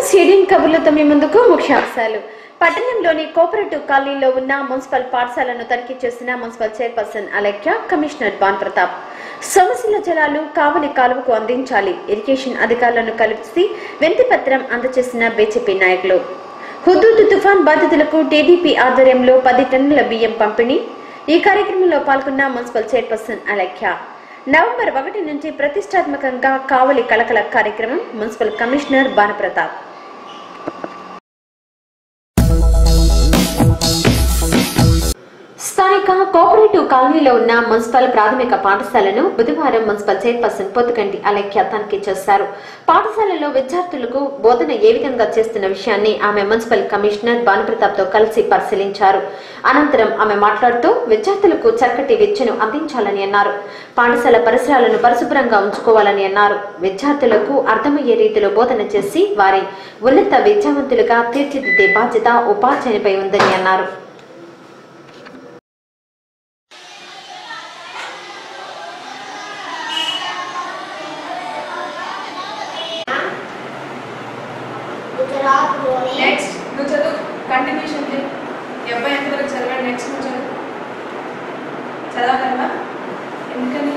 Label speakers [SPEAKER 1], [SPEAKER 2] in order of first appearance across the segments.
[SPEAKER 1] Seeding కబుర్లతో మీ ముందుకు ముఖ్యాంశాలు. పట్టణంలోని కోఆపరేటివ్ కాలనీలో ఉన్న మున్సిపల్ పాఠశాలను తనిఖీ చేసిన మున్సిపల్ చైర్పర్సన్ అలెఖ్య, కమిషనర్ బాన్ ప్రతాప్. సమస్యల జలాలు కావలి కాలువకు అందించాలి, ఇరిగేషన్ అధికారులను కలిసి వినతిపత్రం అందజేసిన బీజేపీ నాయకులు. హుదూద్ తుఫాన్ బాధితులకు టీడీపీ ఆధ్వర్యంలో 10 టన్నుల బియ్యం పంపిణీ. ఈ కార్యక్రమంలో పాల్గొన్న మున్సిపల్ చైర్పర్సన్ అలెఖ్య. నవంబర్ 1 నుంచి ప్రతిష్టాత్మకంగా కావలి కళకళ కార్యక్రమం. మున్సిపల్ కమిషనర్ బాన్ ప్రతాప్. స్థానిక కోఆపరేటివ్ కాలనీలో ఉన్న మున్సిపల్ ప్రాథమిక పాఠశాలను బుధవారం మున్సిపల్ చైర్పర్సన్ పొత్తుకంటి అలెఖ్య తనిఖీ చేశారు. పాఠశాలలో విద్యార్థులకు బోధన ఏ విధంగా చేస్తున్న విషయాన్ని ఆమె మున్సిపల్ కమిషనర్ భానుప్రతాప్ తో కలిసి పరిశీలించారు. అనంతరం ఆమె మాట్లాడుతూ విద్యార్థులకు చక్కటి విద్యను అందించాలని అన్నారు. పాఠశాల పరిసరాలను పరిశుభ్రంగా ఉంచుకోవాలని అన్నారు. విద్యార్థులకు అర్థమయ్యే రీతిలో బోధన చేసి వారి ఉన్నత విద్యావంతులుగా తీర్చిదిద్దే బాధ్యత ఉపాధ్యాయునిపై ఉందని అన్నారు.
[SPEAKER 2] నెక్స్ట్ నువ్వు చదువు, కంటిన్యూషన్ చేయి. అబ్బాయి ఎంతవరకు చదివాడు? నెక్స్ట్ నువ్వు చదువు. చదవగలవా? ఎందుకని?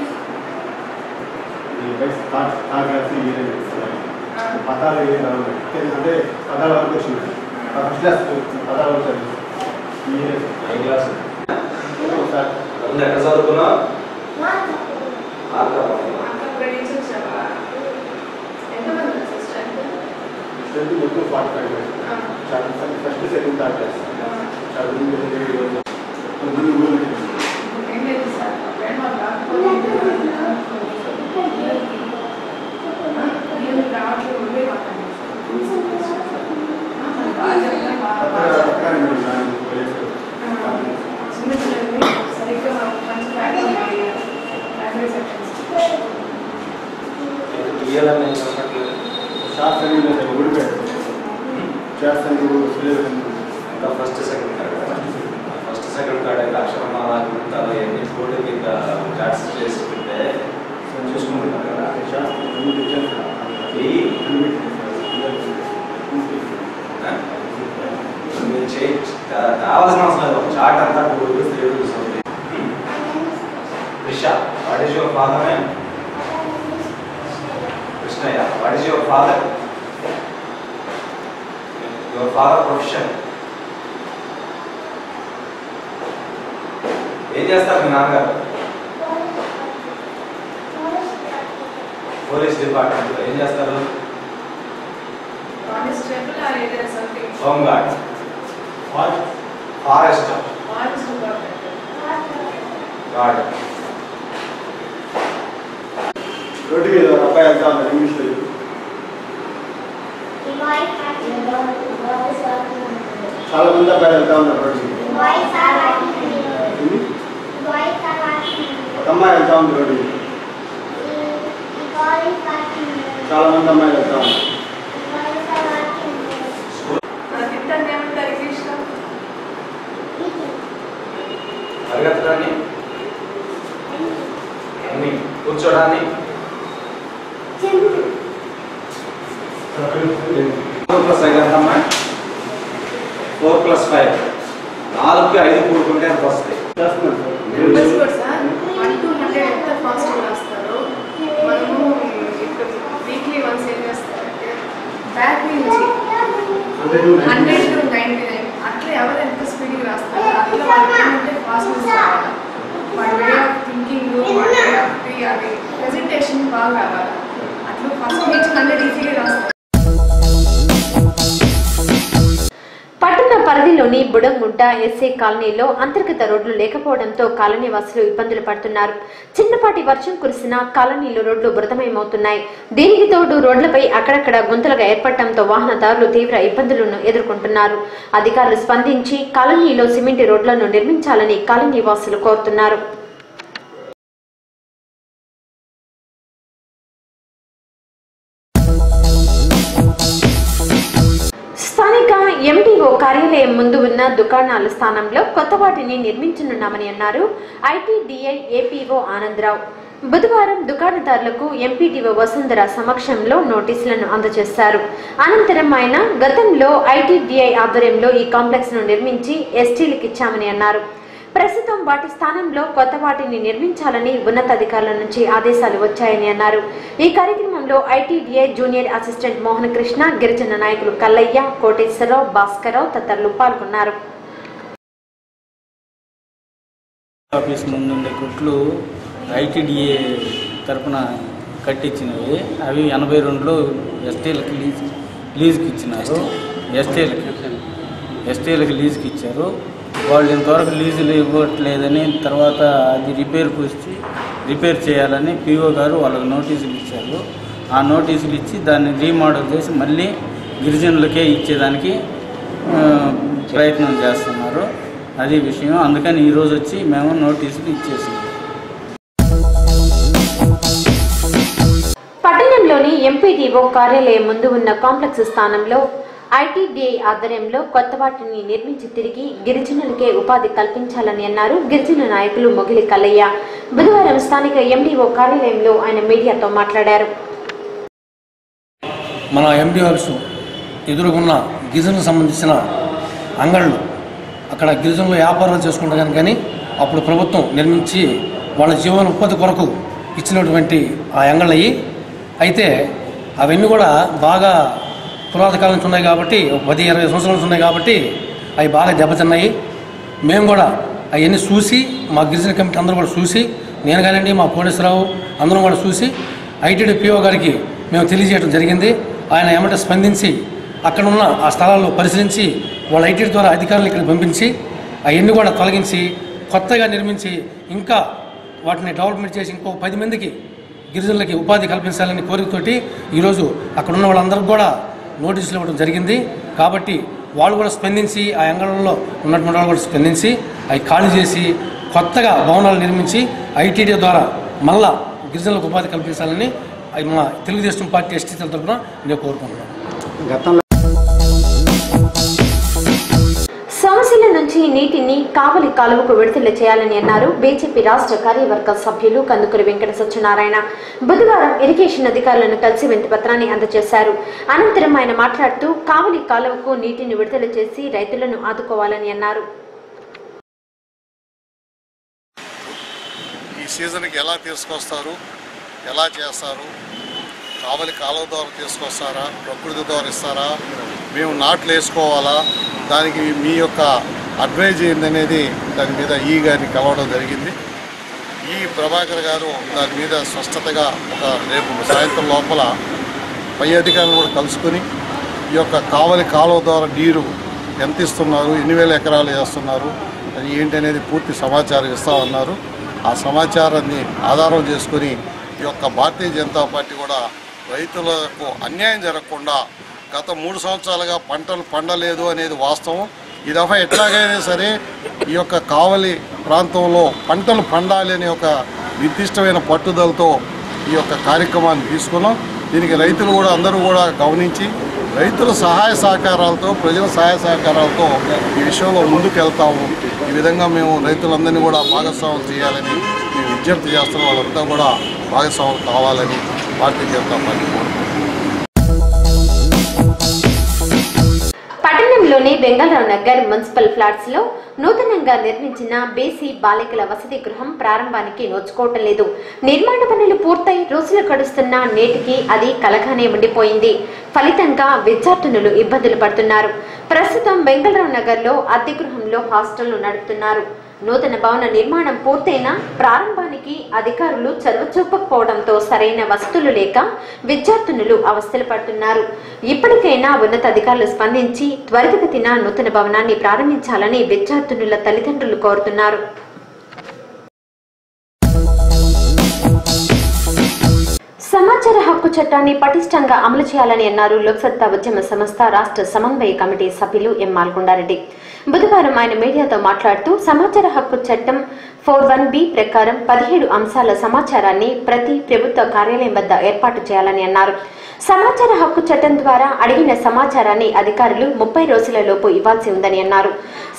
[SPEAKER 3] ఫస్ట్ సెకండ్ కార్డ్ అయితే అక్షరమాల గుర్తాలు ఎన్ని ఫోటో కింద చాట్స్ చేసుకుంటే చూసుకుంటున్నారు కదా. మీరు కావాల్సిన అవసరం లేదు. ఒక చాట్ అంతా 2 rupees 3 rupees ఉంది. Risha, what is your father name? Krishnaiah, what is your father? Your father profession? ఏం చేస్తారు మీ నాన్నగారు? పోలీస్ డిపార్ట్మెంట్లో ఏం చేస్తారు? Home guard, forest guard.
[SPEAKER 4] రోడ్డు మీద అబ్బాయి వెళ్తా ఉన్నారు. ఇంగ్లీష్లో చాలా మంది అబ్బాయిలు వెళ్తా ఉన్నారు రోడ్డు మీద. ఒక అమ్మాయి వెళ్తా ఉంది రోడ్డు మీద. చాలా మంది అమ్మాయిలు వెళ్తా ఉన్నారు.
[SPEAKER 3] పరిగెత్తడాన్ని, కూర్చోడాన్ని, 4+5 ఎంతమ్మా? 4+5 4కి 5 కూడుకుంటే ఎంత వస్తాయి?
[SPEAKER 2] బ్యాక్ నుంచి 100 to 99 అట్లా ఎవరు ఎంత స్పీడ్గా రాస్తారు అట్లా వాళ్ళంటే ఫాస్ట్ రావాలి. వాళ్ళ వే ఆఫ్ థింకింగ్, వాళ్ళ వే ఆఫ్ అది ప్రెజెంటేషన్ బాగా రావాలి. అట్లా ఫస్ట్ నుంచి 100 ఈజీగా రాస్తారు.
[SPEAKER 1] పట్టణ పరిధిలోని బుడంగుంట ఎస్ఏ కాలనీలో అంతర్గత రోడ్లు లేకపోవడంతో కాలనీ వాసులు ఇబ్బందులు పడుతున్నారు. చిన్నపాటి వర్షం కురిసినా కాలనీలో రోడ్లు బురదమయమవుతున్నాయి. దీనికి తోడు రోడ్లపై అక్కడక్కడ గుంతలుగా ఏర్పడటంతో వాహనదారులు తీవ్ర ఇబ్బందులను ఎదుర్కొంటున్నారు. అధికారులు స్పందించి కాలనీలో సిమెంట్ రోడ్లను నిర్మించాలని కాలనీ వాసులు కోరుతున్నారు. స్థానిక ఎండిఓ కార్యాలయం ముందు ఉన్న దుకాణాల స్థానంలో కొత్త వాటిని నిర్మించనున్నామని అన్నారు ఐటీడీఐ ఏపీఓ ఆనందరావు. బుధవారం దుకాణదారులకు ఎంపీడీఓ వసుంధర సమక్షంలో నోటీసులను అందజేశారు. అనంతరం ఆయన గతంలో ఐటీడీఐ ఆధ్వర్యంలో ఈ కాంప్లెక్స్ ను నిర్మించి ఎస్టీలకు ఇచ్చామని అన్నారు. ప్రస్తుతం వాటి స్థానంలో కొత్త వాటిని నిర్మించాలని ఉన్నతాధికారుల నుంచి ఆదేశాలు వచ్చాయని అన్నారు. ఈ కార్యక్రమంలో ITDI junior assistant Mohan Krishna, గిరిజన నాయకులు కల్లయ్య, కోటేశ్వరరావు, భాస్కరరావు తదితరులు పాల్గొన్నారు.
[SPEAKER 5] ఆఫీస్ ముందుండే కొట్లు ఐటీడీఏ తరఫున కట్టించినవి. అవి 82లో ఎస్టీలకు లీజుకి ఇచ్చినారు. ఎస్టీలకు లీజుకి ఇచ్చారు. వాళ్ళు ఇంతవరకు లీజులు ఇవ్వట్లేదని తర్వాత అది రిపేర్ చేయాలని పిఓ గారు వాళ్ళకి నోటీసులు ఇచ్చారు. ఆ నోటీసులు ఇచ్చి దాన్ని రీమోడల్ చేసి మళ్ళీ గిరిజనులకే ఇచ్చేదానికి ప్రయత్నం చేస్తున్నారు. అది విషయం. అందుకని ఈరోజు వచ్చి మేము నోటీసులు ఇచ్చేసాము.
[SPEAKER 1] పట్టణంలోని ఎంపీడీఓ కార్యాలయం ముందు ఉన్న కాంప్లెక్స్ స్థానంలో ఐటీడీఐ ఆధ్వర్యంలో కొత్త వాటిని నిర్మించి తిరిగి గిరిజనులకే ఉపాధి కల్పించాలని అన్నారు గిరిజన నాయకులు మొగిలి కల్లయ్య. బుధవారం స్థానిక ఎండీఓ కార్యాలయంలో ఆయన మీడియాతో మాట్లాడారు.
[SPEAKER 6] మన ఎండీ ఆఫీసు ఎదురుగున్న గిరిజనులకు సంబంధించిన అంగళ్ళు అక్కడ గిరిజనులు వ్యాపారాలు చేసుకుంటారు కానీ అప్పుడు ప్రభుత్వం నిర్మించి వాళ్ళ జీవన ఉపాధి కొరకు ఇచ్చినటువంటి ఆ అంగళ్ళయి. అయితే అవన్నీ కూడా బాగా పురాతన కాలం నుంచి ఉన్నాయి కాబట్టి 10-20 సంవత్సరాల నుంచి ఉన్నాయి కాబట్టి అవి బాగా దెబ్బతిన్నాయి. మేము కూడా అవన్నీ చూసి మా గిరిజన కమిటీ అందరూ కూడా చూసి, నేను కానివ్వండి మా కోటేశ్వరరావు అందరం కూడా చూసి ఐటీడీ పిఓ గారికి మేము తెలియజేయడం జరిగింది. ఆయన ఏమంటే స్పందించి అక్కడ ఉన్న ఆ స్థలాల్లో పరిశీలించి వాళ్ళ ఐటీడీ ద్వారా అధికారులు ఇక్కడ పంపించి అవన్నీ కూడా తొలగించి కొత్తగా నిర్మించి ఇంకా వాటిని డెవలప్మెంట్ చేసి ఇంకో 10 మందికి గిరిజనులకి ఉపాధి కల్పించాలని కోరికతోటి ఈరోజు అక్కడ ఉన్న వాళ్ళందరికీ కూడా నోటీసులు ఇవ్వడం జరిగింది. కాబట్టి వాళ్ళు కూడా స్పందించి ఆ అంగళంలో ఉన్నటువంటి వాళ్ళు కూడా స్పందించి అవి ఖాళీ చేసి కొత్తగా భవనాలు నిర్మించి ఐటీడీ ద్వారా మళ్ళా గిరిజనులకు ఉపాధి కల్పించాలని మా తెలుగుదేశం పార్టీ ఎస్టీ తరఫున నేను కోరుకుంటున్నాను.
[SPEAKER 1] సమస్యల నుంచి నీటిని కావలి కాలువకు విడుదల చేయాలని అన్నారు బీజేపీ రాష్ట్ర కార్యవర్గ సభ్యులు కందుకూరి వెంకట సత్యనారాయణ. బుధవారం ఇరిగేషన్ అధికారులను కలిసి వినతిపత్రాన్ని అందజేశారు. అనంతరం ఆయన మాట్లాడుతూ కావలి కాలువకు నీటిని విడుదల చేసి రైతులను ఆదుకోవాలని అన్నారు.
[SPEAKER 7] ఈ సీజన్కి ఎలా తీసుకొస్తారు, ఎలా చేస్తారు, కావలి కాలువ ద్వారా తీసుకొస్తారా, ప్రకృతి ద్వారా ఇస్తారా, మేము నాట్లు వేసుకోవాలా, దానికి మీ యొక్క అడ్వైజ్ ఏందనేది దాని మీద ఈ గారిని కలవడం జరిగింది. ఈ ప్రభాకర్ గారు దాని మీద స్పష్టతగా రేపు సాయంత్రం లోపల పై అధికారులు కూడా కలుసుకొని ఈ యొక్క కావలి కాలువ ద్వారా నీరు ఎంత ఇస్తున్నారు, ఎన్ని వేల ఎకరాలు వేస్తున్నారు, అది ఏంటి అనేది పూర్తి సమాచారం ఇస్తామన్నారు. ఆ సమాచారాన్ని ఆధారం చేసుకొని ఈ యొక్క భారతీయ జనతా పార్టీ కూడా రైతులకు అన్యాయం జరగకుండా గత 3 సంవత్సరాలుగా పంటలు పండలేదు అనేది వాస్తవం. ఈ దఫా ఎట్లాగైనా సరే ఈ యొక్క కావలి ప్రాంతంలో పంటలు పండాలి అనే ఒక నిర్దిష్టమైన పట్టుదలతో ఈ యొక్క కార్యక్రమాన్ని తీసుకున్నాం. దీనికి రైతులు కూడా అందరూ కూడా గమనించి రైతుల సహాయ సహకారాలతో, ప్రజల సహాయ సహకారాలతో ఈ విషయంలో ముందుకు వెళ్తాము. ఈ విధంగా మేము రైతులందరినీ కూడా భాగస్వామ్యం చేయాలని మేము విజ్ఞప్తి చేస్తున్నాం. వాళ్ళంతా కూడా భాగస్వామ్యం కావాలని భారతీయ జనతా పార్టీ కోరుకుంటున్నాం.
[SPEAKER 1] పట్టణంలోని బెంగళూరు నగర్ మున్సిపల్ ఫ్లాట్స్ లో నూతనంగా నిర్మించిన బీసీ బాలికల వసతి గృహం ప్రారంభానికి నోచుకోవటం లేదు. నిర్మాణ పనులు పూర్తయి రోజులు గడుస్తున్నా నేటికి అది కలగానే ఉండిపోయింది. ఫలితంగా విద్యార్థినులు ఇబ్బందులు పడుతున్నారు. ప్రస్తుతం బెంగళూరు నగర్ లో అద్దె గృహంలో హాస్టళ్లు నడుపుతున్నారు. నూతన భవన నిర్మాణం పూర్తయినా ప్రారంభానికి అధికారులు చొరవ చూపకపోవడంతో సరైన వసతులు లేక విద్యార్థినులు అవస్థలు పడుతున్నారు. ఇప్పటికైనా ఉన్నతాధికారులు స్పందించి త్వరితగతిన నూతన భవనాన్ని ప్రారంభించాలని విద్యార్థినుల తల్లిదండ్రులు కోరుతున్నారు. సమాచార హక్కు చట్టాన్ని పటిష్టంగా అమలు చేయాలని అన్నారు లోక్సత్తా ఉద్యమ సంస్థ రాష్ట్ర సమన్వయ కమిటీ సభ్యులు ఎం మాల్కొండారెడ్డి. బుధవారం ఆయన మీడియాతో మాట్లాడుతూ సమాచార హక్కు చట్టం 41B ప్రకారం 17 అంశాల సమాచారాన్ని ప్రతి ప్రభుత్వ కార్యాలయం వద్ద ఏర్పాటు చేయాలని అన్నారు. సమాచార హక్కు చట్టం ద్వారా అడిగిన సమాచారాన్ని అధికారులు 30 రోజులలోపు ఇవ్వాల్సి ఉందని అన్నారు.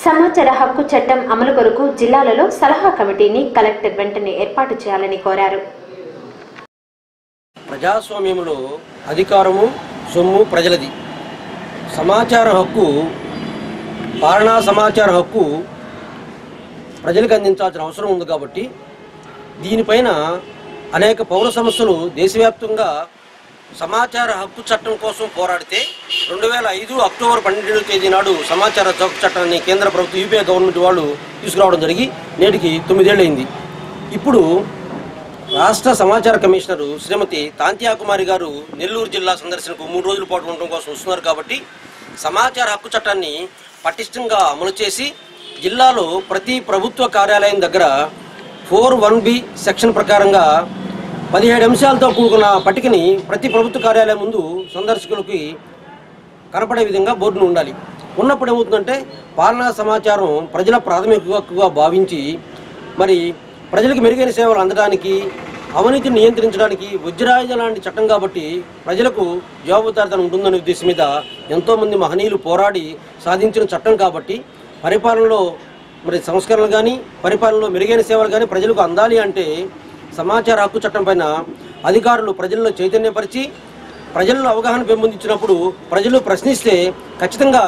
[SPEAKER 1] సమాచార హక్కు చట్టం అమలు కొరకు జిల్లాలలో సలహా కమిటీని కలెక్టర్ వెంటనే ఏర్పాటు చేయాలని కోరారు.
[SPEAKER 6] ప్రజాస్వామ్యంలో అధికారము సొమ్ము ప్రజలది. సమాచార హక్కు, పాలనా సమాచార హక్కు ప్రజలకు అందించాల్సిన అవసరం ఉంది. కాబట్టి దీనిపైన అనేక పౌర సంస్థలు దేశవ్యాప్తంగా సమాచార హక్కు చట్టం కోసం పోరాడితే 2005 అక్టోబర్ 12వ తేదీ నాడు సమాచార హక్కు చట్టాన్ని కేంద్ర ప్రభుత్వం యూపీఏ గవర్నమెంట్ వాళ్ళు తీసుకురావడం జరిగి నేటికి 9 ఏళ్ళైంది. ఇప్పుడు రాష్ట్ర సమాచార కమిషనరు శ్రీమతి తాంత్యా కుమారి గారు నెల్లూరు జిల్లా సందర్శనకు 3 రోజుల పాటు ఉండడం కోసం వస్తున్నారు. కాబట్టి సమాచార హక్కు చట్టాన్ని పటిష్టంగా అమలు చేసి జిల్లాలో ప్రతి ప్రభుత్వ కార్యాలయం దగ్గర 4(1)B సెక్షన్ ప్రకారంగా 17 అంశాలతో కూడుకున్న పట్టికని ప్రతి ప్రభుత్వ కార్యాలయం ముందు సందర్శకులకి కనపడే విధంగా బోర్డును ఉండాలి. ఉన్నప్పుడు ఏమవుతుందంటే పాలనా సమాచారం ప్రజల ప్రాథమిక హక్కుగా భావించి మరి ప్రజలకు మెరుగైన సేవలు అందడానికి, అవినీతిని నియంత్రించడానికి వజ్రాయుధ లాంటి చట్టం కాబట్టి ప్రజలకు జవాబుదారితనం ఉంటుందనే ఉద్దేశం మీద ఎంతోమంది మహనీయులు పోరాడి సాధించిన చట్టం కాబట్టి పరిపాలనలో మరి సంస్కరణలు కానీ పరిపాలనలో మెరుగైన సేవలు కానీ ప్రజలకు అందాలి అంటే సమాచార హక్కు చట్టం పైన అధికారులు ప్రజల్లో చైతన్యపరిచి ప్రజల్లో అవగాహన పెంపొందించినప్పుడు ప్రజలు ప్రశ్నిస్తే ఖచ్చితంగా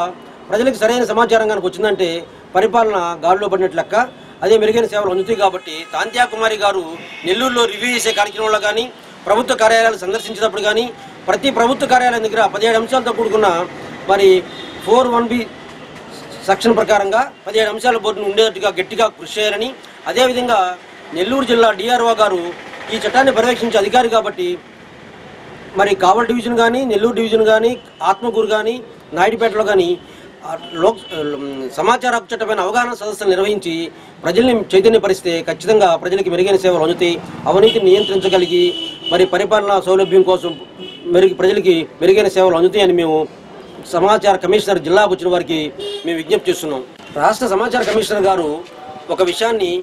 [SPEAKER 6] ప్రజలకు సరైన సమాచారం కనుక వచ్చిందంటే పరిపాలన గాలిలో పడినట్లు లెక్క, అదే మెరుగైన సేవలు అందుతాయి. కాబట్టి తాంత్యా కుమారి గారు నెల్లూరులో రివ్యూ చేసే కార్యక్రమంలో కానీ ప్రభుత్వ కార్యాలయాలు సందర్శించినప్పుడు కానీ ప్రతి ప్రభుత్వ కార్యాలయం దగ్గర 17 అంశాలతో కూడుకున్న మరి 4(1)B సెక్షన్ ప్రకారంగా 17 అంశాల బోర్డును ఉండేట్టుగా గట్టిగా కృషి చేయాలని, అదేవిధంగా నెల్లూరు జిల్లా డిఆర్ఓ గారు ఈ చట్టాన్ని పర్యవేక్షించే అధికారి కాబట్టి మరి కావల్ డివిజన్ కానీ నెల్లూరు డివిజన్ కానీ ఆత్మకూరు కానీ నాయుడుపేటలో కానీ సమాచార హక్కు చట్టమైన అవగాహన సదస్సులు నిర్వహించి ప్రజల్ని చైతన్యపరిస్తే ఖచ్చితంగా ప్రజలకు మెరుగైన సేవలు అందుతాయి. అవినీతిని నియంత్రించగలిగి మరి పరిపాలనా సౌలభ్యం కోసం ప్రజలకి మెరుగైన సేవలు అందుతాయని మేము సమాచార కమిషనర్ జిల్లాకు వచ్చిన వారికి మేము విజ్ఞప్తి చేస్తున్నాం. రాష్ట్ర సమాచార కమిషనర్ గారు ఒక విషయాన్ని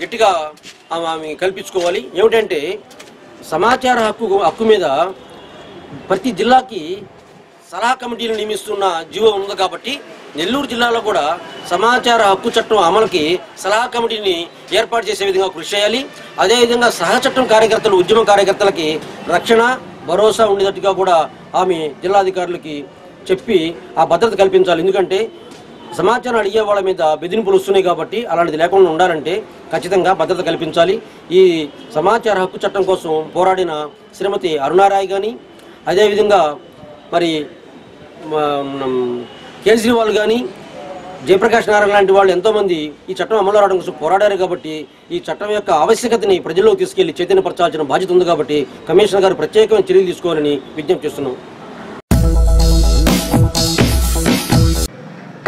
[SPEAKER 6] గట్టిగా ఆమె కల్పించుకోవాలి. ఏమిటంటే సమాచార హక్కు మీద ప్రతి జిల్లాకి సలహా కమిటీలు నియమిస్తున్న జీవో ఉంది. కాబట్టి నెల్లూరు జిల్లాలో కూడా సమాచార హక్కు చట్టం అమలుకి సలహా కమిటీని ఏర్పాటు చేసే విధంగా కృషి చేయాలి. అదేవిధంగా సహచట్టం కార్యకర్తలు, ఉద్యమ కార్యకర్తలకి రక్షణ భరోసా ఉండేటట్టుగా కూడా ఆమె జిల్లాధికారులకి చెప్పి ఆ భద్రత కల్పించాలి. ఎందుకంటే సమాచారం అడిగే వాళ్ళ మీద బెదిరింపులు వస్తున్నాయి కాబట్టి అలాంటిది లేకుండా ఉండాలంటే ఖచ్చితంగా భద్రత కల్పించాలి. ఈ సమాచార హక్కు చట్టం కోసం పోరాడిన శ్రీమతి అరుణారాయ్ కానీ అదేవిధంగా మరి కేజ్రీవాల్ కానీ జయప్రకాష్ నారాయణ లాంటి వాళ్ళు ఎంతోమంది ఈ చట్టం అమలు రావడం కోసం పోరాడారు. కాబట్టి ఈ చట్టం యొక్క ఆవశ్యకతని ప్రజల్లోకి తీసుకెళ్లి చైతన్యపరచాల్సిన బాధ్యత ఉంది. కాబట్టి కమిషనర్ గారు ప్రత్యేకమైన చర్యలు తీసుకోవాలని విజ్ఞప్తి చేస్తున్నాం.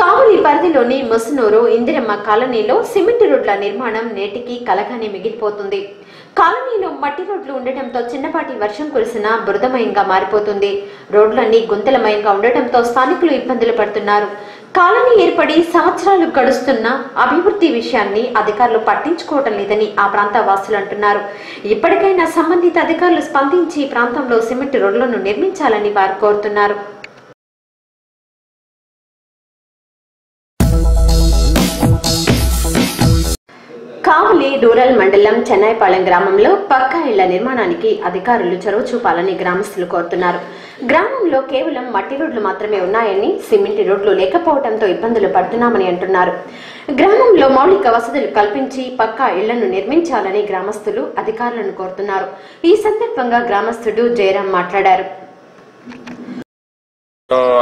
[SPEAKER 1] కావలి పరిధిలోని ముసునూరు ఇందిరమ్మ కాలనీలో సిమెంట్ రోడ్ల నిర్మాణం నేటికి కలగానే మిగిలిపోతుంది. కాలనీలో మట్టి రోడ్లు ఉండటంతో చిన్నపాటి వర్షం కురిసినా బురదమయంగా మారిపోతుంది. రోడ్లన్నీ గుంతలమయంగా ఉండటంతో స్థానికులు ఇబ్బందులు పడుతున్నారు. కాలనీ ఏర్పడి సంవత్సరాలు గడుస్తున్నా అభివృద్ధి విషయాన్ని అధికారులు పట్టించుకోవటం లేదని ఆ ప్రాంత వాసులు అంటున్నారు. ఇప్పటికైనా సంబంధిత అధికారులు స్పందించి ప్రాంతంలో సిమెంట్ రోడ్లను నిర్మించాలని వారు కోరుతున్నారు. కావలి రూరల్ మండలం చెన్నైపాలెం గ్రామంలో పక్కా ఇళ్ల నిర్మాణానికి అధికారులు చొరవ చూపాలని గ్రామస్తులు కోరుతున్నారు. గ్రామంలో కేవలం మట్టి రోడ్లు మాత్రమే ఉన్నాయని, సిమెంట్ రోడ్లు లేకపోవడంతో ఇబ్బందులు పడుతున్నామని అంటున్నారు. గ్రామంలో మౌలిక వసతులు కల్పించి పక్కా ఇళ్లను నిర్మించాలని గ్రామస్తులు అధికారులను కోరుతున్నారు. ఈ సందర్భంగా గ్రామస్తుడు జయరాం మాట్లాడారు.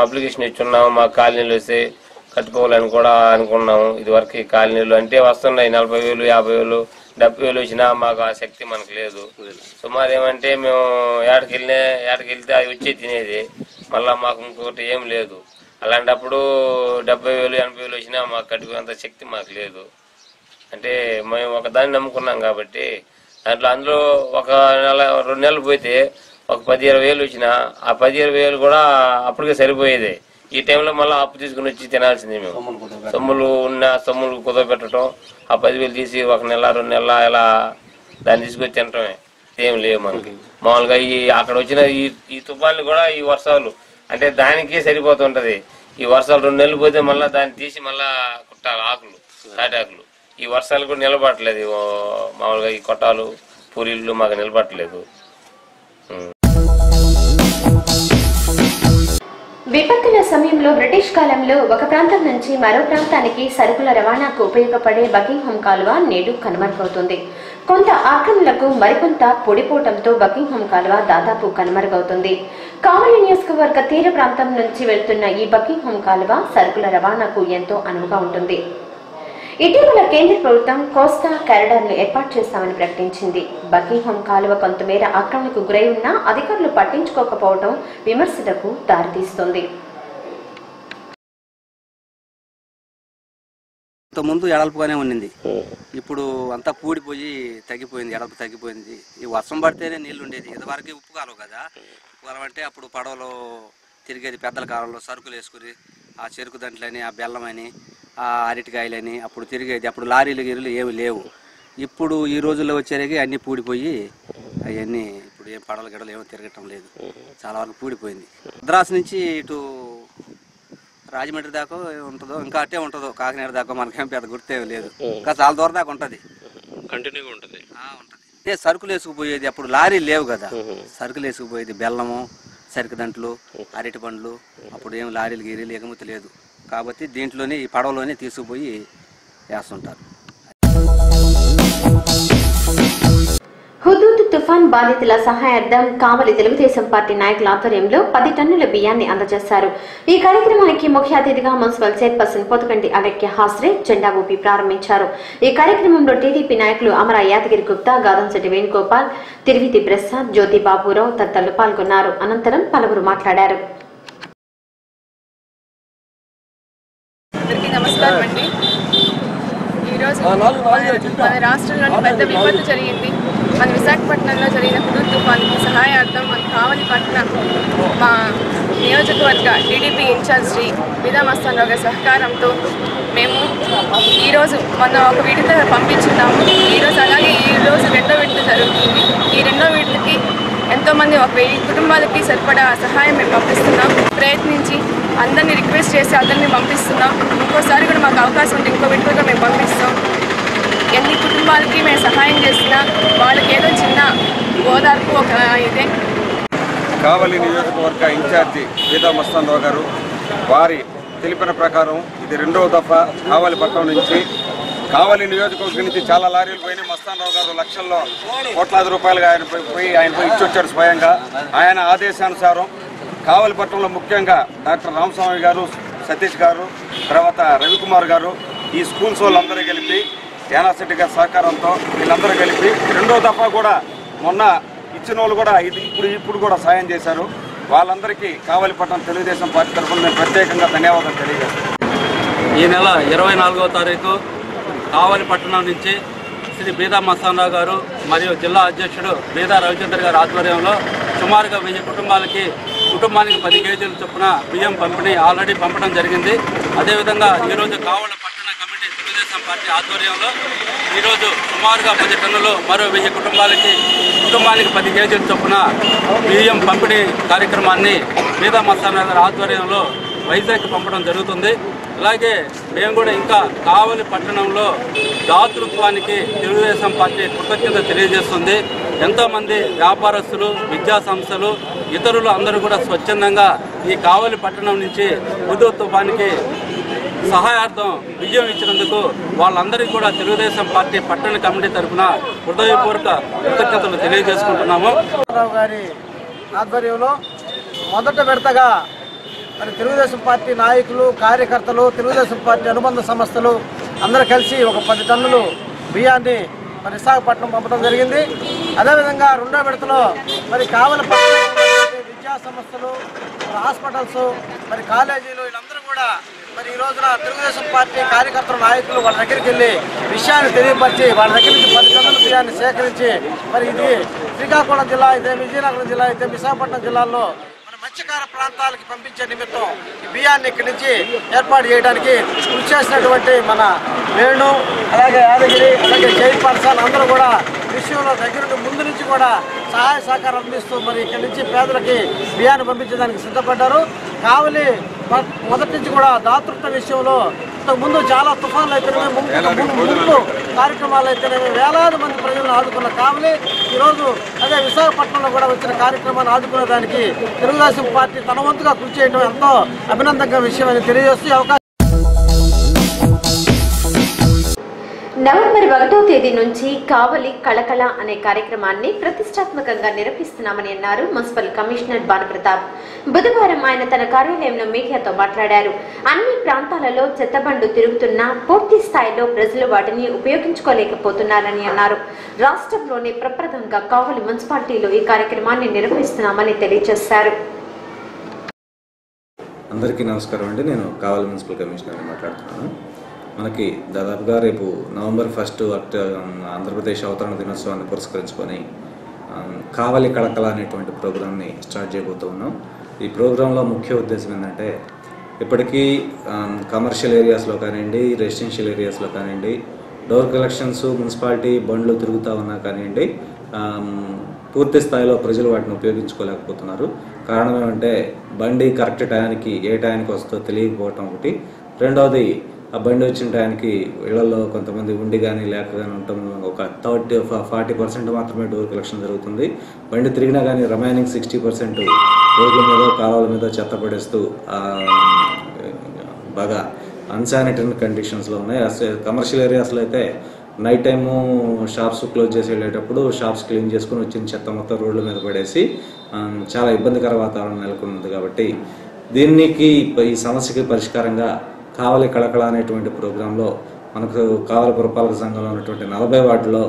[SPEAKER 8] అప్లికేషన్ ఇచ్చున్నాము, మా కాలనీలు వస్తే కట్టుకోవాలని కూడా అనుకున్నాము. ఇదివరకు ఈ కాలనీలు అంటే వస్తున్నాయి 40,000, 50,000, 70,000 వచ్చినా మాకు ఆ శక్తి మనకు లేదు. సుమారు ఏమంటే మేము ఏడకి వెళ్తే అది వచ్చే తినేది, మళ్ళీ మాకు ఇంకొకటి ఏం లేదు. అలాంటప్పుడు 70,000, 80,000 వచ్చినా మాకు కట్టుకునేంత శక్తి మాకు లేదు. అంటే మేము ఒక దాన్ని నమ్ముకున్నాం కాబట్టి అందులో ఒక నెల 2 నెలలు పోతే ఒక 10,000-20,000 వచ్చినా ఆ 10,000-20,000 కూడా అప్పటికే సరిపోయేది. ఈ టైంలో మళ్ళీ అప్పు తీసుకుని వచ్చి తినాల్సింది. మేము సొమ్ములు కుదరబెట్టడం, ఆ 10,000 తీసి 1 నెల 2 నెలల ఇలా దాన్ని తీసుకొచ్చి తినటమే. ఏం లేవు మనకి. మామూలుగా ఈ అక్కడ వచ్చిన ఈ తుఫాన్లు కూడా ఈ వర్షాలు అంటే దానికే సరిపోతుంటది. ఈ వర్షాలు 2 నెలలు పోతే మళ్ళీ దాన్ని తీసి మళ్ళా కుట్టాలి ఆకులు, తాటాకులు. ఈ వర్షాలు కూడా నిలబడట్లేదు. మామూలుగా ఈ కొట్టాలు పూరీళ్ళు మాకు నిలబడట్లేదు.
[SPEAKER 1] విపత్తుల సమయంలో బ్రిటిష్ కాలంలో ఒక ప్రాంతం నుంచి మరో ప్రాంతానికి సరుకుల రవాణాకు ఉపయోగపడే బకింగ్హామ్ కాలువ నేడు కనుమరుగవుతుంది. కొంత ఆక్రమణలకు మరికొంత పొడిపోవడంతో బకింగ్హామ్ కాలువ దాదాపు కనుమరుగవుతుంది. కావలి నియోజకవర్గ తీర ప్రాంతం నుంచి వెళ్తున్న ఈ బకింగ్హామ్ కాలువ సరుకుల రవాణాకు ఎంతో అనువుగా ఉంటుంది. ఇటీవల కేంద్ర ప్రభుత్వం కోస్తా కారిడార్ను ఏర్పాటు చేస్తామని ప్రకటించింది. బకింగ్హామ్ కాలువ కొంతమేర ఆక్రమణకు గురై ఉన్నా అధికారులు పట్టించుకోకపోవడం విమర్శలకు దారితీస్తుంది.
[SPEAKER 9] ముందు ఎడల్పుగానే ఉండింది, ఇప్పుడు అంతా పూడిపోయి తగ్గిపోయింది, ఎడల్పు తగ్గిపోయింది. ఈ వర్షం పడితేనే నీళ్లు ఉండేది. ఇదివరకు ఉప్పు కాలువ కదా, ఉప్పు కాలువ అంటే అప్పుడు పడవలో తిరిగేది, పెద్దల కాలంలో సరుకులు వేసుకుని ఆ చెరుకు దంట్లని, ఆ బెల్లమని, ఆ అరటికాయలని అప్పుడు తిరిగేది. అప్పుడు లారీలు గిరీలు ఏమి లేవు. ఇప్పుడు ఈ రోజుల్లో వచ్చేసరికి అన్నీ పూడిపోయి అవన్నీ ఇప్పుడు ఏం పడవల గడలు ఏమో తిరగటం లేదు, చాలా వరకు పూడిపోయింది. మద్రాసు నుంచి ఇటు రాజమండ్రి దాకా ఉంటుందో, ఇంకా అట్టే ఉంటుందో, కాకినాడ దాకా మనకేం పెద్ద గుర్తేం లేదు, ఇంకా చాలా దూరం దాకా ఉంటుంది,
[SPEAKER 10] కంటిన్యూగా ఉంటుంది.
[SPEAKER 9] అదే సరుకులు వేసుకుపోయేది, అప్పుడు లారీలు లేవు కదా, సరుకులు వేసుకుపోయేది, బెల్లము, సరుకు దంట్లు, అరటి పండ్లు. అప్పుడు ఏం లారీలు గిరీలు ఎగుమతి లేదు కాబట్టి దీంట్లోనే ఈ పడవలోనే తీసుకుపోయి వేస్తుంటారు.
[SPEAKER 1] హుదూద్ తుఫాన్ బాధితుల సహాయార్థం కావలి తెలుగుదేశం పార్టీ నాయకుల ఆధ్వర్యంలో 10 టన్నుల బియ్యాన్ని అందజేశారు. ఈ కార్యక్రమానికి ముఖ్య అతిథిగా మున్సిపల్ చైర్పర్సన్ పోతుగంటి అలెక్య హాస్రే జెండా ఊపి ప్రారంభించారు. ఈ కార్యక్రమంలో టీడీపీ నాయకులు అమర యాదగిరి గుప్తా, గాదంశెట్టి వేణుగోపాల్, తిరువితి ప్రసాద్, జ్యోతి బాబురావు తదితరులు పాల్గొన్నారు. అనంతరం పలువురు మాట్లాడారు.
[SPEAKER 2] నమస్కారం అండి. ఈరోజు మన రాష్ట్రంలో పెద్ద విపత్తు జరిగింది. మన విశాఖపట్నంలో జరిగిన హుదూద్ తుఫాన్కి సహాయార్థం మన కావలి పట్టణ మా నియోజకవర్గ టీడీపీ ఇన్ఛార్జ్ శ్రీ బీదా మస్తాన్ రావు గారి సహకారంతో మేము ఈరోజు మొన్న ఒక విడత పంపించున్నాము. ఈరోజు అలాగే ఈరోజు రెండో విడత జరుగుతుంది. ఈ రెండో విడతకి ఎంతోమంది 1000 కుటుంబాలకి సరిపడా సహాయం మేము పంపిస్తున్నాం. ప్రయత్నించి అందరినీ రిక్వెస్ట్ చేసి అందరినీ పంపిస్తున్నాం. ఇంకోసారి కూడా మాకు అవకాశం ఉంటే ఇంకో విడతగా మేము పంపిస్తాం. ఎన్ని కుటుంబాలకి మేము సహాయం చేసినా వాళ్ళకి ఏదో చిన్న ఓదార్పు ఒక ఇదే.
[SPEAKER 11] కావలి నియోజకవర్గ ఇన్ఛార్జి బీదా మస్తాన్ రావు గారు వారి తెలిపిన ప్రకారం ఇది రెండవ దఫా కావలి పట్టణం నుంచి కావలి నియోజకవర్గం నుంచి చాలా లారీలు పోయినాయి. మస్తాన్ రావు గారు లక్షల్లో కోట్లాది రూపాయలుగా ఆయన పోయి ఇచ్చొచ్చారు స్వయంగా. ఆయన ఆదేశానుసారం కావలి పట్టణంలో ముఖ్యంగా డాక్టర్ రామస్వామి గారు, సతీష్ గారు, తర్వాత రవికుమార్ గారు, ఈ స్కూల్స్ వాళ్ళందరూ కలిపి యానాశెట్టి గారి సహకారంతో వీళ్ళందరూ కలిపి రెండో దఫా కూడా మొన్న ఇచ్చిన వాళ్ళు కూడా ఇప్పుడు కూడా సాయం చేశారు. వాళ్ళందరికీ కావలి పట్టణం తెలుగుదేశం పార్టీ తరఫున నేను ప్రత్యేకంగా ధన్యవాదాలు తెలియజేస్తాను.
[SPEAKER 12] ఈ నెల 24వ తారీఖు కావలి పట్టణం నుంచి శ్రీ బీదా మస్తాన్ రావు గారు మరియు జిల్లా అధ్యక్షుడు బీదా రవిచంద్ర గారి ఆధ్వర్యంలో సుమారుగా 1000 కుటుంబానికి కుటుంబానికి 10 కేజీల చొప్పున బియ్యం పంపిణీ ఆల్రెడీ పంపడం జరిగింది. అదేవిధంగా ఈరోజు కావలి పట్టణ కమిటీ తెలుగుదేశం పార్టీ ఆధ్వర్యంలో ఈరోజు సుమారుగా 10 టన్నులు మరో 1000 కుటుంబానికి 10 కేజీల చొప్పున బియ్యం పంపిణీ కార్యక్రమాన్ని బీదా మస్తాన్ రావు గారి ఆధ్వర్యంలో వైజాగ్ పంపడం జరుగుతుంది. అలాగే మేము కూడా ఇంకా కావలి పట్టణంలో దాతృత్వానికి తెలుగుదేశం పార్టీ కృతజ్ఞత తెలియజేస్తుంది. ఎంతోమంది వ్యాపారస్తులు, విద్యా సంస్థలు, ఇతరులు అందరూ కూడా స్వచ్ఛందంగా ఈ కావలి పట్టణం నుంచి హుదూద్ తుఫాన్కి సహాయార్థం బియ్యం ఇచ్చినందుకు వాళ్ళందరికీ కూడా తెలుగుదేశం పార్టీ పట్టణ కమిటీ తరఫున హృదయపూర్వక కృతజ్ఞతలు తెలియజేసుకుంటున్నాము.
[SPEAKER 13] రావు గారి ఆధ్వర్యంలో మొదట విడతగా మరి తెలుగుదేశం పార్టీ నాయకులు, కార్యకర్తలు, తెలుగుదేశం పార్టీ అనుబంధ సంస్థలు అందరూ కలిసి ఒక 10 టన్నులు బియ్యాన్ని మరి విశాఖపట్నం పంపడం జరిగింది. అదేవిధంగా రెండో విడతలో మరి కావలి పట్టణంలో విద్యా సంస్థలు, హాస్పిటల్స్, మరి కాలేజీలు వీళ్ళందరూ కూడా మరి ఈ రోజున తెలుగుదేశం పార్టీ కార్యకర్తలు, నాయకులు వాళ్ళ దగ్గరికి వెళ్ళి విషయాన్ని తెలియపరిచి వాళ్ళ దగ్గర నుంచి 10 టన్నుల బియ్యాన్ని సేకరించి మరి ఇది శ్రీకాకుళం జిల్లా అయితే, విజయనగరం జిల్లా అయితే, విశాఖపట్నం జిల్లాల్లో మత్స్యకార ప్రాంతాలకి పంపించే నిమిత్తం ఈ బియ్యాన్ని ఇక్కడి నుంచి ఏర్పాటు చేయడానికి కృషి చేసినటువంటి మన వేణు, అలాగే యాదగిరి, అలాగే చైర్పర్సన్ అందరూ కూడా విషయంలో దగ్గరుండి ముందు నుంచి కూడా సహాయ సహకారం అందిస్తూ మరి ఇక్కడి నుంచి పేదలకి బియ్యాన్ని పంపించడానికి సిద్ధపడ్డారు. కావలి మొదటి నుంచి కూడా దాతృత్వ విషయంలో ఇంతకుముందు చాలా తుఫాన్లు అయితేనేమి ముందు కార్యక్రమాలు అయితేనేమి వేలాది మంది ప్రజలను ఆదుకున్న కావలి ఈరోజు అదే విశాఖపట్నంలో కూడా వచ్చిన కార్యక్రమాన్ని ఆదుకునే దానికి తెలుగుదేశం పార్టీ తన వంతుగా కృషి చేయడం ఎంతో అభినందన విషయం అని తెలియజేస్తూ అవకాశం.
[SPEAKER 1] నవంబర్ 1వ తేదీ నుంచి కావలి కళకళ అనే కార్యక్రమాన్ని ప్రతిష్టాత్మకంగా నిర్వహిస్తున్నామని అన్నారు మున్సిపల్ కమిషనర్ భానుప్రతాప్. బుధవారం ఆయన తన కార్యాలయంలో మీడియాతో మాట్లాడారు. అన్ని ప్రాంతాలలో చెత్తబండ్లు తిరుగుతున్నా పూర్తి స్థాయిలో ప్రజలు వాటిని ఉపయోగించుకోలేకపోతున్నారని అన్నారు. రాష్ట్రంలోనే ప్రప్రథమంగా కావలి మున్సిపాలిటీలో ఈ కార్యక్రమాన్ని నిర్వహిస్తున్నామని తెలియజేశారు.
[SPEAKER 3] అందరికీ నమస్కారం అండి. నేను కావలి మున్సిపల్ కమిషనర్ మాట్లాడుతున్నాను. మనకి దాదాపుగా రేపు నవంబర్ 1 ఆంధ్రప్రదేశ్ అవతరణ దినోత్సవాన్ని పురస్కరించుకొని కావలి కళకళ అనేటువంటి ప్రోగ్రామ్ని స్టార్ట్ చేయబోతూ ఉన్నాం. ఈ ప్రోగ్రాంలో ముఖ్య ఉద్దేశం ఏంటంటే ఇప్పటికీ కమర్షియల్ ఏరియాస్లో కానివ్వండి, రెసిడెన్షియల్ ఏరియాస్లో కానివ్వండి, డోర్ కలెక్షన్స్ మున్సిపాలిటీ బండ్లు తిరుగుతూ ఉన్నా కానివ్వండి, పూర్తి స్థాయిలో ప్రజలు వాటిని ఉపయోగించుకోలేకపోతున్నారు. కారణం ఏమంటే బండి కరెక్ట్ టయానికి ఏ టయానికి వస్తుందో తెలియకపోవటం ఒకటి. రెండవది ఆ బండి వచ్చిన టయానికి ఇళ్లలో కొంతమంది ఉండి కానీ లేక కానీ ఉండటం ఒక 40% మాత్రమే డోర్ కలెక్షన్ జరుగుతుంది. బండి తిరిగినా కానీ రిమైనింగ్ 60% రోడ్ల మీద కాలువల మీద చెత్త పడేస్తూ బాగా అన్శానిటరీ కండిషన్స్లో ఉన్నాయి. కమర్షియల్ ఏరియాస్లో అయితే నైట్ టైము షాప్స్ క్లోజ్ చేసి వెళ్ళేటప్పుడు షాప్స్ క్లీన్ చేసుకుని వచ్చిన చెత్త మొత్తం రోడ్ల మీద పడేసి చాలా ఇబ్బందికర వాతావరణం నెలకొంది. కాబట్టి దీనికి ఈ సమస్యకి పరిష్కారంగా కావలి కళకళ అనేటువంటి ప్రోగ్రాంలో మనకు కావలి పురపాలక సంఘంలో ఉన్నటువంటి 40 వార్డులో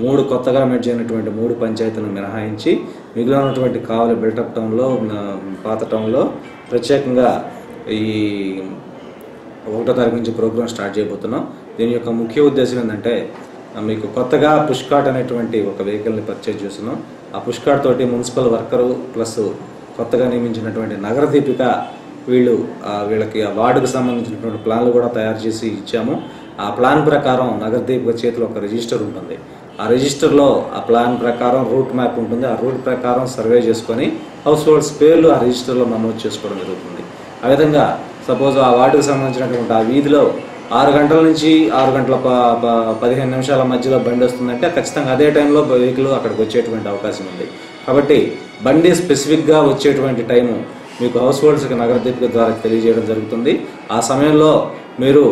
[SPEAKER 3] 3 కొత్తగా మెర్జ్ అయినటువంటి 3 పంచాయతీలను మినహాయించి మిగిలినటువంటి కావలి బిల్టప్ టౌన్లో పాత టౌన్లో ప్రత్యేకంగా ఈ 1వ తారీఖు నుంచి ప్రోగ్రాం స్టార్ట్ చేయబోతున్నాం. దీని యొక్క ముఖ్య ఉద్దేశం ఏంటంటే మీకు కొత్తగా పుష్కార్ట్ అనేటువంటి ఒక వెహికల్ని పర్చేజ్ చేస్తున్నాం. ఆ పుష్కార్ట్ తోటి మున్సిపల్ వర్కరు ప్లస్ కొత్తగా నియమించినటువంటి నగర దీపిక వీళ్ళకి ఆ వార్డుకు సంబంధించినటువంటి ప్లాన్లు కూడా తయారు చేసి ఇచ్చాము. ఆ ప్లాన్ ప్రకారం నగరదీపిక చేతిలో ఒక రిజిస్టర్ ఉంటుంది. ఆ రిజిస్టర్లో ఆ ప్లాన్ ప్రకారం రూట్ మ్యాప్ ఉంటుంది. ఆ రూట్ ప్రకారం సర్వే చేసుకొని హౌస్ హోల్డ్స్ పేర్లు ఆ రిజిస్టర్లో నమోదు చేసుకోవడం జరుగుతుంది. ఆ విధంగా సపోజ్ ఆ వార్డుకు సంబంధించినటువంటి ఆ వీధిలో 6 గంటల నుంచి 6 గంటల 15 నిమిషాల మధ్యలో బండి వస్తుందంటే ఖచ్చితంగా అదే టైంలో వెహికల్ అక్కడికి వచ్చేటువంటి అవకాశం ఉంది. కాబట్టి బండి స్పెసిఫిక్గా వచ్చేటువంటి టైము మీకు హౌస్ హోల్డ్స్కి నగర దీపిక ద్వారా తెలియజేయడం జరుగుతుంది. ఆ సమయంలో మీరు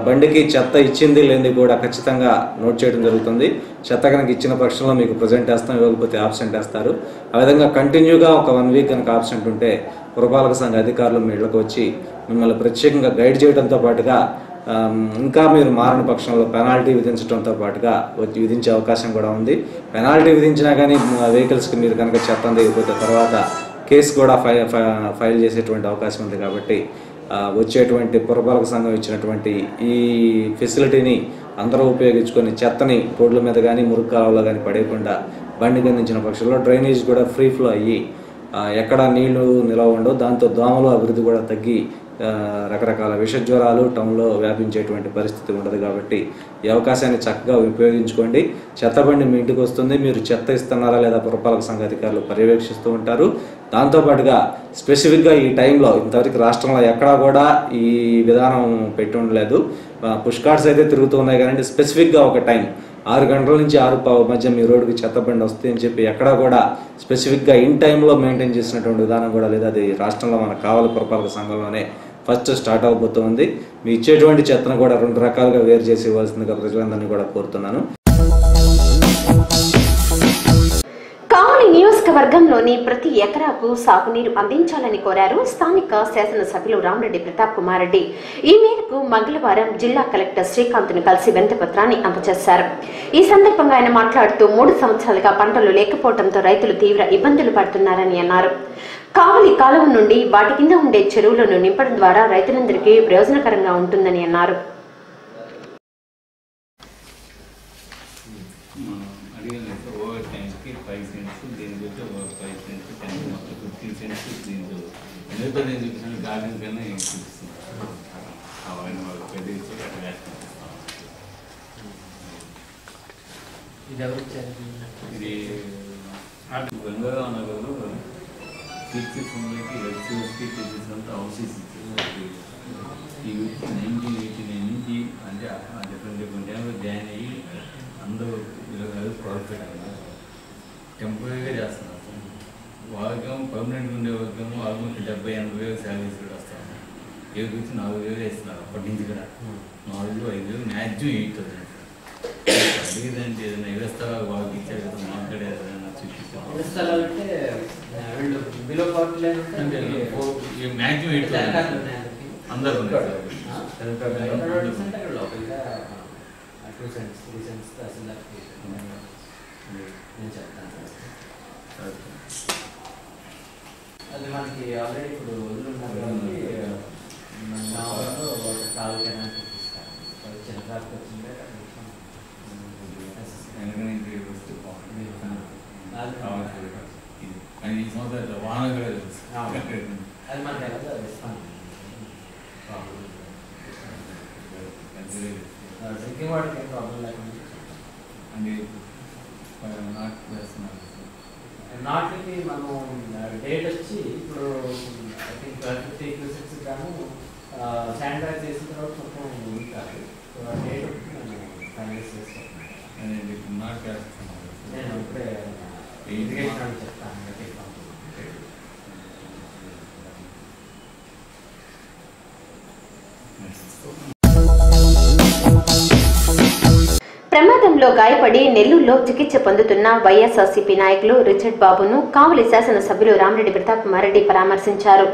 [SPEAKER 3] బండికి చెత్త ఇచ్చింది లేనిది కూడా ఖచ్చితంగా నోట్ చేయడం జరుగుతుంది. చెత్త కనుక ఇచ్చిన పక్షంలో మీకు ప్రజెంట్ వేస్తాం, ఇవ్వకపోతే ఆబ్సెంట్ వేస్తారు. ఆ విధంగా కంటిన్యూగా ఒక 1 వీక్ కనుక ఆబ్సెంట్ ఉంటే పురపాలక సంఘ అధికారులు మీ ఇళ్లకు వచ్చి మిమ్మల్ని ప్రత్యేకంగా గైడ్ చేయడంతో పాటుగా ఇంకా మీరు మారని పక్షంలో పెనాల్టీ విధించడంతో పాటుగా విధించే అవకాశం కూడా ఉంది. పెనాల్టీ విధించినా కానీ వెహికల్స్కి మీరు కనుక చెత్త అందికపోతే తర్వాత కేసు కూడా ఫైల్ చేసేటువంటి అవకాశం ఉంది. కాబట్టి వచ్చేటువంటి పురపాలక సంఘం ఇచ్చినటువంటి ఈ ఫెసిలిటీని అందరూ ఉపయోగించుకొని చెత్తని రోడ్ల మీద కానీ మురుగు కాలువలో కానీ పడేయకుండా బండికి అందించిన పక్షంలో డ్రైనేజ్ కూడా ఫ్రీ ఫ్లో అయ్యి ఎక్కడ నీళ్లు నిలవ ఉండవు. దాంతో దోమలు అభివృద్ధి కూడా తగ్గి రకరకాల విషజ్వరాలు టౌన్లో వ్యాపించేటువంటి పరిస్థితి ఉండదు. కాబట్టి ఈ అవకాశాన్ని చక్కగా ఉపయోగించుకోండి. చెత్త బండి మీ ఇంటికి వస్తుంది. మీరు చెత్త ఇస్తున్నారా లేదా పురపాలక సంఘ అధికారులు పర్యవేక్షిస్తూ ఉంటారు. దాంతోపాటుగా స్పెసిఫిక్గా ఈ టైంలో ఇంతవరకు రాష్ట్రంలో ఎక్కడా కూడా ఈ విధానం పెట్టి ఉండలేదు. పుష్కార్ట్స్ అయితే తిరుగుతూ ఉన్నాయి కానీ స్పెసిఫిక్గా ఒక టైం 6 గంటల నుంచి 6:15 మధ్య మీ రోడ్డుకి చెత్త బండి వస్తుంది అని చెప్పి ఎక్కడా కూడా స్పెసిఫిక్గా ఇన్ టైంలో మెయింటైన్ చేసినటువంటి విధానం కూడా లేదు. అది రాష్ట్రంలో మన కావలి పురపాలక సంఘంలోనే ఫస్ట్ స్టార్ట్ అవబోతుంది. మీ ఇచ్చేటువంటి చెత్తను కూడా 2 రకాలుగా వేరు చేసి ఇవ్వాల్సిందిగా ప్రజలందరినీ కూడా కోరుతున్నాను.
[SPEAKER 1] కావలి నియోజకవర్గంలోని ప్రతి ఎకరాకు సాగునీరు అందించాలని కోరారు స్థానిక శాసనసభ్యులు రామరెడ్డి ప్రతాప్ కుమార్ రెడ్డి. ఈ మేరకు మంగళవారం జిల్లా కలెక్టర్ శ్రీకాంత్ను కలిసి వినతిపత్రాన్ని అందజేశారు. ఈ సందర్భంగా ఆయన మాట్లాడుతూ 3 సంవత్సరాలుగా పంటలు లేకపోవడంతో రైతులు తీవ్ర ఇబ్బందులు పడుతున్నారని అన్నారు. కావలి కాలువ నుండి వాటి కింద ఉండే చెరువులను నింపడం ద్వారా రైతులందరికీ ప్రయోజనకరంగా ఉంటుందని అన్నారు.
[SPEAKER 5] ఇది గంగానగర్లో 6 హౌసెస్ ఇచ్చారు.
[SPEAKER 10] 1989 నుంచి అంటే డిఫరెంట్ టైంలో జాయిన్ అయ్యి అందరూ క్వాలిఫైడ్ అన్నారు. టెంపరీగా చేస్తున్నారు. వాళ్ళకేమో పర్మనెంట్గా ఉండే వాళ్ళకేమో ఆల్మోస్ట్ 70-80 శాలరీస్ కూడా వస్తాం. ఏడు వచ్చి 4,000 ఇస్తున్నారు అప్పటి నుంచి కూడా. 4,000-5,000 మ్యాక్సిమం 8,000. అడిగేదంటే ఏదైనా వ్యవస్థ వాళ్ళకి ఇచ్చారు కదా మాట్లాడేదన్నా చూపిస్తాం. మ్యాక్సిమం 8,000 అందరూ ఉన్నారు.
[SPEAKER 14] అది మనకి ఆల్రెడీ ఇప్పుడు వదులున్నారు కాబట్టి కాలుకైనా చూపిస్తారు. చిన్న ట్రాఫిక్ వచ్చిందే
[SPEAKER 10] ఈ సంవత్సరం వాన
[SPEAKER 14] అది మనకి ఎలా ఇస్తాం. డ్రింకింగ్ వాటర్కి ఏం ప్రాబ్లం లేకుండా
[SPEAKER 10] అంటే నాట్ వేస్తున్నారు.
[SPEAKER 14] నాట్లకి మనం డేట్ వచ్చి ఇప్పుడు ఐ థింక్ 50 క్యూసెక్స్ గాను శానిటైజ్ చేసిన తర్వాత మొత్తం ఉంటారు. డేట్ ఒకటి నేను ఫైనలైజ్ చేస్తాను.
[SPEAKER 10] నాట్ వేస్తున్నాను.
[SPEAKER 14] నేను ఇప్పుడే ఇరిగేషన్ అని చెప్తాను.
[SPEAKER 1] ప్రమాదంలో గాయపడి నెల్లూరులో చికిత్స పొందుతున్న వైఎస్ఆర్సీపీ నాయకులు రిచర్డ్ బాబును కావలి శాసనసభ్యులు రామిరెడ్డి ప్రతాప్ కుమార్ రెడ్డి పరామర్శించారు.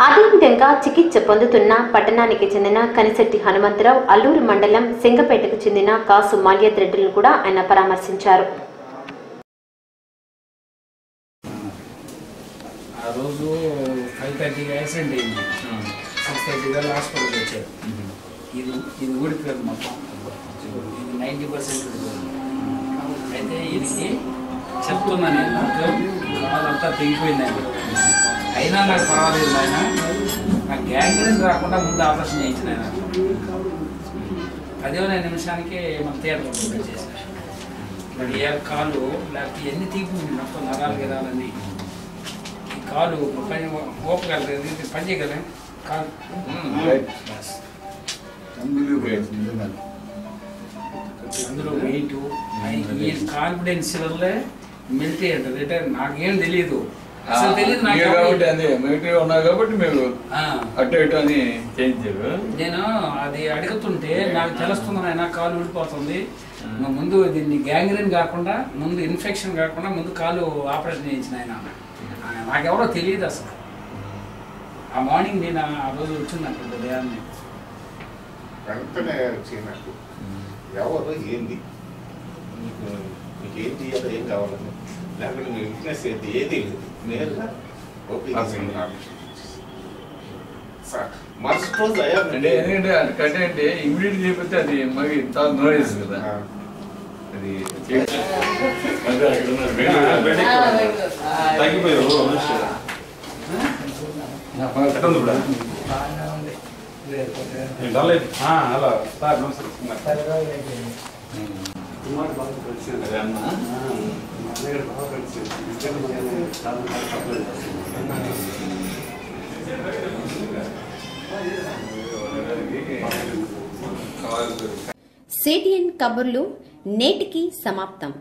[SPEAKER 1] అదేవిధంగా చికిత్స పొందుతున్న పట్టణానికి చెందిన కనిశెట్టి హనుమంతరావు, అల్లూరు మండలం సింగపేటకు చెందిన కాసు మాల్యత్ రెడ్డిలను కూడా ఆయన పరామర్శించారు.
[SPEAKER 15] ఆ రోజు 5:30 యాక్సిడెంట్ అయింది. 6:30 హాస్పిటల్కి వచ్చారు. ఇది ఊడిపోయారు మొత్తం. ఇది 90% ఊడిపోయింది. అయితే ఇది చెప్తున్నా నేను, నాకు కాలంతా తెగిపోయింది ఆయన. అయినా నాకు పర్వాలేదు ఆయన. నాకు గ్యాంగ్రీన్ రాకుండా ముందు ఆపరేషన్ చేయించిన ఆయన. 10 నిమిషానికి మన థియేటర్ చేశాను. మరి ఏ కాలు లేకపోతే ఎన్ని తీగిపోయింది మొత్తం నరాలు గిరాలన్నీ. ఈ కాలు పని ఓపగలదు, పని చేయగలం కాలు. అందులో వెయిట్ ఈ కాన్ఫిడెన్స్ వల్లే మిలిటరీ అంటారు. రిటైర్ నాకేం తెలియదు, అసలు తెలియదు నాకు.
[SPEAKER 10] మిలిటరీ ఉన్నారు కాబట్టి మేము అటు ఇటు అని చేయించారు.
[SPEAKER 15] నేను అది అడుగుతుంటే నాకు తెలుస్తుంది ఆయన కాలు ఊడిపోతుంది, నువ్వు ముందు దీన్ని గ్యాంగ్రీన్ కాకుండా, ముందు ఇన్ఫెక్షన్ కాకుండా ముందు కాలు ఆపరేషన్ చేయించిన ఆయన. నాకెవరో తెలియదు అసలు. ఆ మార్నింగ్ నేను ఆ రోజు వచ్చిందంట ఉదయాన్నే.
[SPEAKER 16] వెంటనే వచ్చినట్టు ఎవరు ఏంది మీకు ఏం చేయాలో ఏం కావాలని, లేకపోతే మీ వీక్నెస్ ఏంటి ఏది లేదు, నేరుగా మస్ట్ రోజు
[SPEAKER 10] అంటే ఎందుకంటే అది కట్ అంటే ఇమీడియట్ చేయకపోతే అది మరి చాలా నోరేస్ కదా. అది తగ్గిపోయావు అలా
[SPEAKER 1] సిటిఎన్ కబుర్లు నేటికి సమాప్తం.